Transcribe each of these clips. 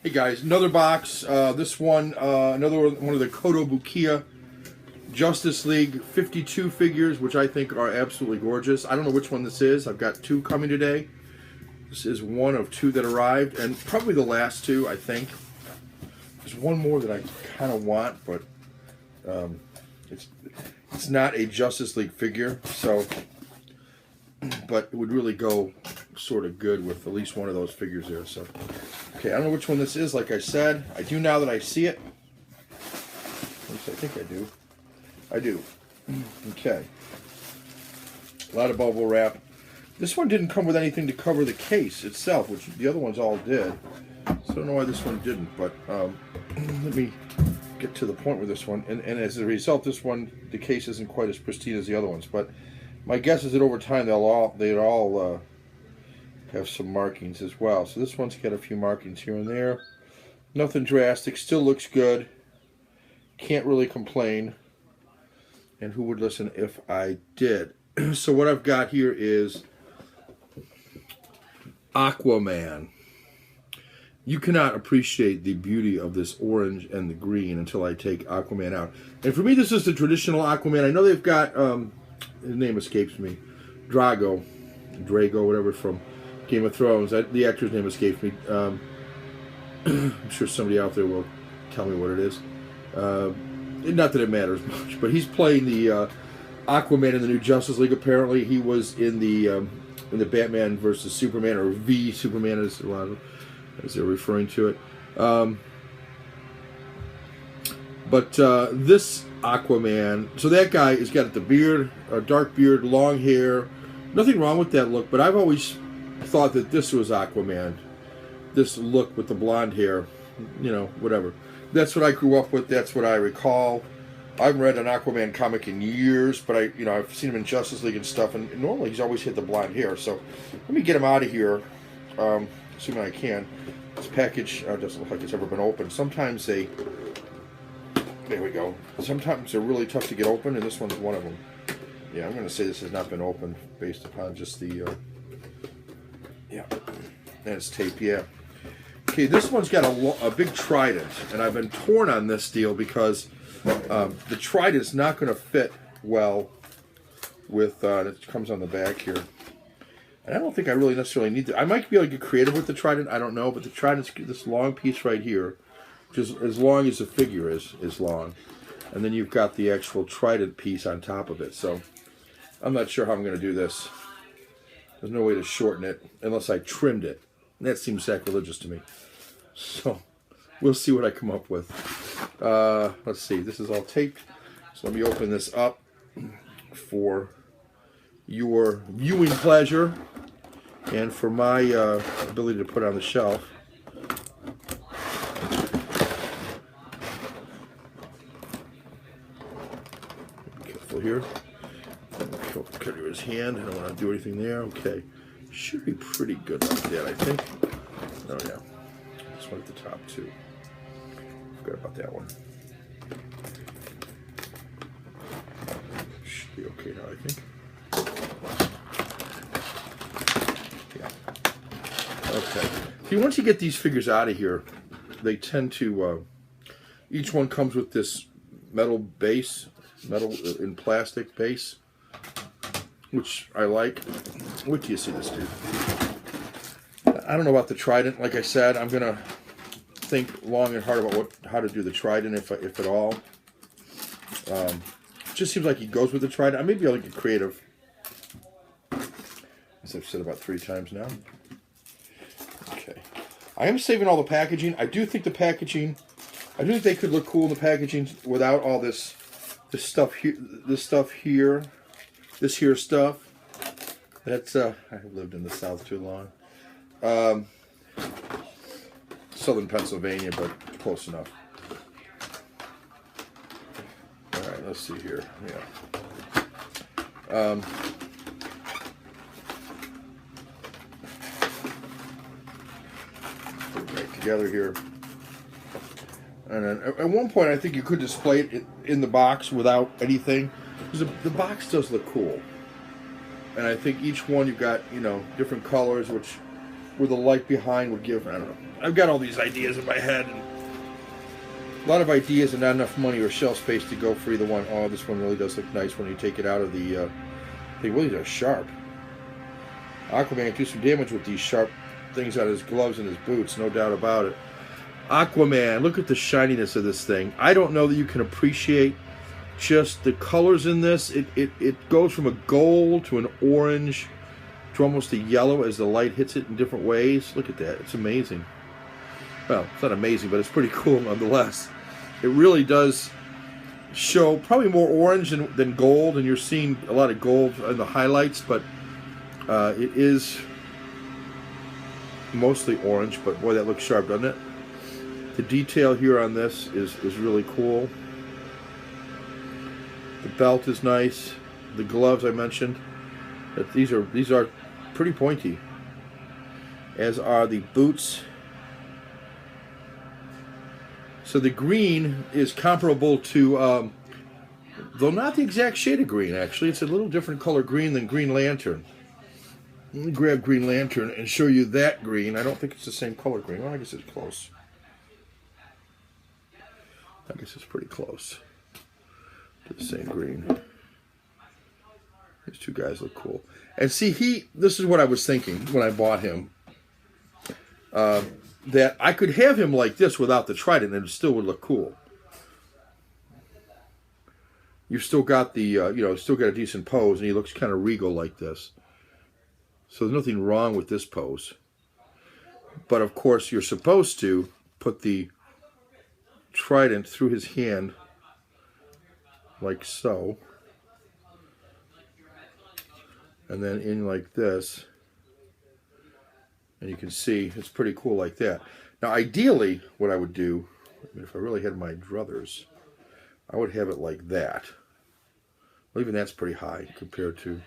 Hey guys, another box. This one, another one of the Kotobukiya Justice League 52 figures, which I think are absolutely gorgeous. I don't know which one this is. I've got two coming today. This is one of two that arrived, and probably the last two, I think. There's one more that I kind of want, but it's not a Justice League figure, so, but it would really go sort of good with at least one of those figures there. So, okay, I don't know which one this is. Like I said, I do now that I see it. At least I think I do. I do. Okay. A lot of bubble wrap. This one didn't come with anything to cover the case itself, which the other ones all did. So I don't know why this one didn't, but let me get to the point with this one. And as a result, this one, the case isn't quite as pristine as the other ones. But my guess is that over time they'd all have some markings as well. So this one's got a few markings here and there. Nothing drastic. Still looks good. Can't really complain. And who would listen if I did? So what I've got here is Aquaman. You cannot appreciate the beauty of this orange and the green until I take Aquaman out. And for me, this is the traditional Aquaman. I know they've got, his name escapes me, Drago, whatever, from Game of Thrones. The actor's name escapes me. I'm sure somebody out there will tell me what it is. Not that it matters much, but he's playing the Aquaman in the new Justice League. Apparently, he was in the Batman versus Superman, or V Superman, as they're referring to it. But this Aquaman, so that guy has got the beard, a dark beard, long hair. Nothing wrong with that look, but I've always thought that this was Aquaman. This look with the blonde hair, you know, whatever. That's what I grew up with. That's what I recall. I haven't read an Aquaman comic in years, but I've seen him in Justice League and stuff, and normally he's always had the blonde hair. So let me get him out of here, assuming I can. This package doesn't look like it's ever been opened. Sometimes there we go. Sometimes they're really tough to get open, and this one's one of them. Yeah, I'm going to say this has not been opened based upon just the, yeah, and it's tape, yeah. Okay, this one's got a big trident, and I've been torn on this deal because the trident's not going to fit well with, it comes on the back here. And I don't think I really necessarily need to. I might be able to get creative with the trident, I don't know, but the trident's this long piece right here, which is as long as the figure is long. And then you've got the actual trident piece on top of it. So I'm not sure how I'm going to do this. There's no way to shorten it unless I trimmed it. And that seems sacrilegious to me. So we'll see what I come up with. Let's see. This is all taped. So let me open this up for your viewing pleasure and for my ability to put on the shelf. Be careful here. Cut his hand. I don't want to do anything there. Okay. Should be pretty good like that, I think. Oh yeah. This one at the top too. Forgot about that one. Should be okay now, I think. Yeah. Okay. See, once you get these figures out of here, they tend to, each one comes with this metal base, metal in plastic base, which I like. Wait till you see this, dude. I don't know about the trident. Like I said, I'm gonna think long and hard about how to do the trident, if at all. It just seems like he goes with the trident. I may be able to get creative, as I've said about 3 times now. Okay, I am saving all the packaging. I do think the packaging. I do think they could look cool in the packaging without all this stuff here. This here stuff. That's I've lived in the South too long. Southern Pennsylvania, but close enough. All right, let's see here. Yeah. Put it back together here. And then at one point, I think you could display it in the box without anything, because the box does look cool. And I think each one you've got, you know, different colors, which where the light behind would give, I don't know, I've got all these ideas in my head, and a lot of ideas and not enough money or shelf space to go for either one. Oh, this one really does look nice when you take it out of the they really are sharp. Aquaman can do some damage with these sharp things on his gloves and his boots, no doubt about it. Aquaman, look at the shininess of this thing. I don't know that you can appreciate just the colors in this. It goes from a gold to an orange to almost a yellow as the light hits it in different ways. Look at that. It's amazing. Well, it's not amazing, but it's pretty cool nonetheless. It really does show probably more orange than gold, and you're seeing a lot of gold in the highlights, but it is mostly orange, but boy, that looks sharp, doesn't it? The detail here on this is really cool. The belt is nice. The gloves I mentioned, that these are pretty pointy, as are the boots. So the green is comparable to, though not the exact shade of green, actually. It's a little different color green than Green Lantern. Let me grab Green Lantern and show you that green. I don't think it's the same color green. Well, I guess it's close. I guess it's pretty close to the same green. These two guys look cool. And see, this is what I was thinking when I bought him. That I could have him like this without the trident and it still would look cool. You've still got the, still got a decent pose, and he looks kind of regal like this. So there's nothing wrong with this pose. But of course, you're supposed to put the trident through his hand like so, and then in like this, and you can see it's pretty cool like that. Now ideally what I would do, if I really had my druthers, I would have it like that. Well, even that's pretty high compared to,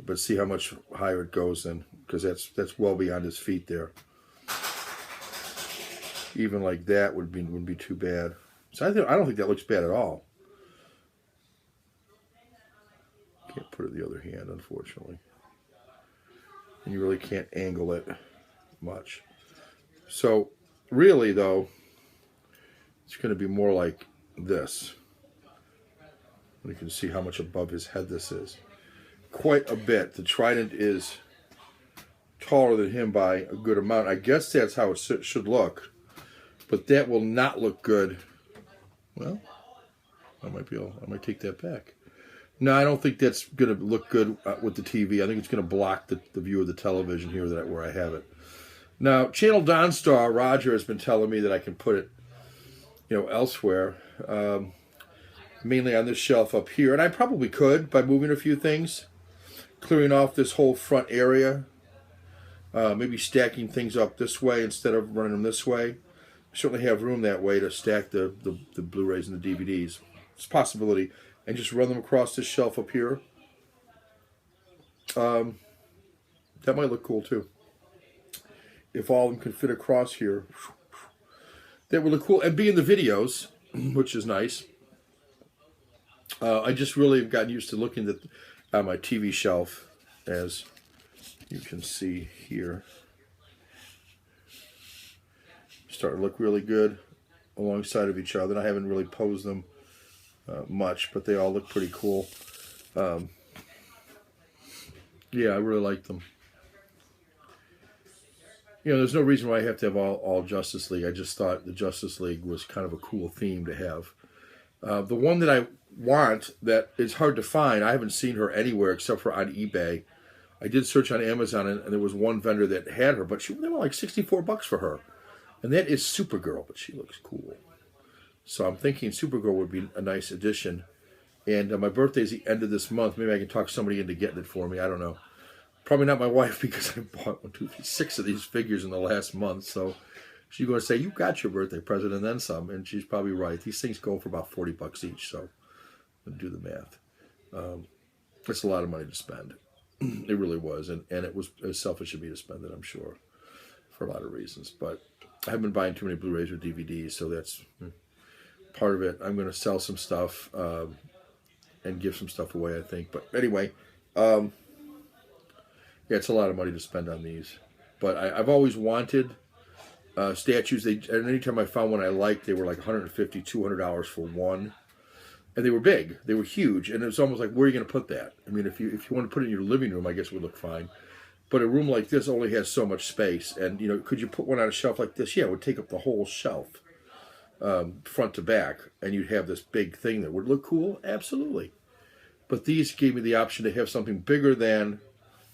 but see how much higher it goes then, because that's well beyond his feet there. Even like that wouldn't be too bad. So I don't think that looks bad at all. Can't put it in the other hand, unfortunately. And you really can't angle it much. So really though, it's going to be more like this. You can see how much above his head this is. Quite a bit. The trident is taller than him by a good amount. I guess that's how it should look. But that will not look good. Well, I might take that back. No, I don't think that's going to look good with the TV. I think it's going to block the view of the television here where I have it. Now, Channel Dawnstar, Roger has been telling me that I can put it, elsewhere. Mainly on this shelf up here. And I probably could by moving a few things. Clearing off this whole front area. Maybe stacking things up this way instead of running them this way. Certainly have room that way to stack the Blu-rays and the DVDs. It's a possibility. And just run them across this shelf up here. That might look cool too. If all of them can fit across here, that would look cool. And be in the videos, which is nice. I just really have gotten used to looking at my TV shelf, as you can see here. Starting to look really good alongside of each other. And I haven't really posed them much, but they all look pretty cool. Yeah, I really like them. There's no reason why I have to have all Justice League. I just thought the Justice League was kind of a cool theme to have. The one that I want that is hard to find, I haven't seen her anywhere except for on eBay. I did search on Amazon, and there was one vendor that had her, but they were like $64 for her. And that is Supergirl, but she looks cool. So I'm thinking Supergirl would be a nice addition. And my birthday's the end of this month. Maybe I can talk somebody into getting it for me. I don't know. Probably not my wife, because I bought 6 of these figures in the last month. So she's going to say, you got your birthday present and then some. And she's probably right. These things go for about $40 each. So do the math. It's a lot of money to spend. It really was. And it was selfish of me to spend it, I'm sure, for a lot of reasons. But I haven't been buying too many Blu-rays or DVDs, so that's part of it. I'm going to sell some stuff and give some stuff away, I think. But anyway, yeah, it's a lot of money to spend on these. But I've always wanted statues. And anytime I found one I liked, they were like $150, $200 for one. And they were big. They were huge. And it was almost like, where are you going to put that? I mean, if you want to put it in your living room, I guess it would look fine. But a room like this only has so much space. And, you know, could you put one on a shelf like this? Yeah, it would take up the whole shelf, front to back. And you'd have this big thing that would look cool. Absolutely. But these gave me the option to have something bigger than,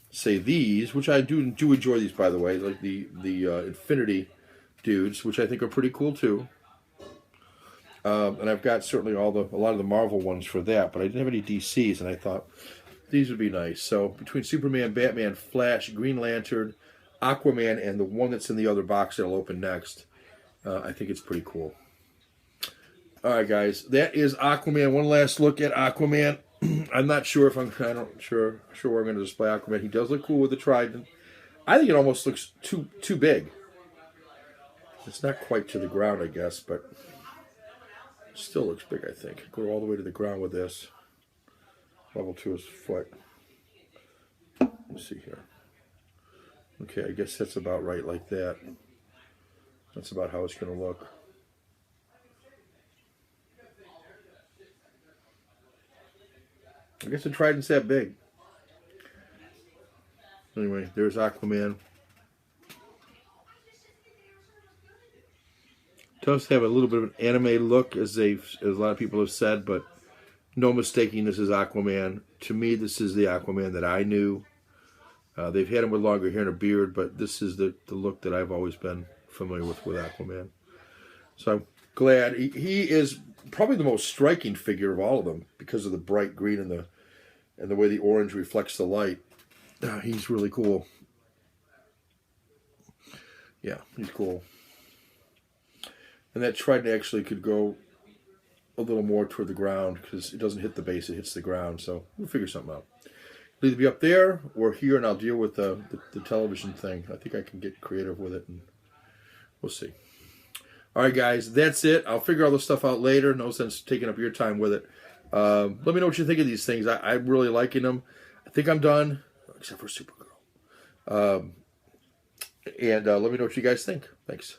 say, these, which I do enjoy these, by the way, like the Infinity dudes, which I think are pretty cool too. And I've got certainly a lot of the Marvel ones for that, but I didn't have any DCs, and I thought these would be nice. So between Superman, Batman, Flash, Green Lantern, Aquaman, and the one that's in the other box that I'll open next, I think it's pretty cool. All right, guys, that is Aquaman. One last look at Aquaman. I'm not sure if I'm sure where I'm going to display Aquaman. He does look cool with the trident. I think it almost looks too big. It's not quite to the ground, I guess, but it still looks big, I think. Go all the way to the ground with this. Level to his foot. Let's see here. Okay, I guess that's about right like that. That's about how it's going to look. I guess the trident's that big. Anyway, there's Aquaman. Does have a little bit of an anime look, as a lot of people have said, but no mistaking this is Aquaman. To me, this is the Aquaman that I knew. They've had him with longer hair and a beard, but this is the look that I've always been familiar with Aquaman. So I'm glad. He is probably the most striking figure of all of them because of the bright green and the way the orange reflects the light. He's really cool. Yeah, he's cool. And that trident actually could go a little more toward the ground because it doesn't hit the base, it hits the ground. So we'll figure something out. It'll either be up there or here, and I'll deal with the television thing. I think I can get creative with it, and we'll see. All right, guys, that's it. I'll figure all this stuff out later. No sense taking up your time with it. Let me know what you think of these things. I'm really liking them. I think I'm done, except for Supergirl. And let me know what you guys think. Thanks.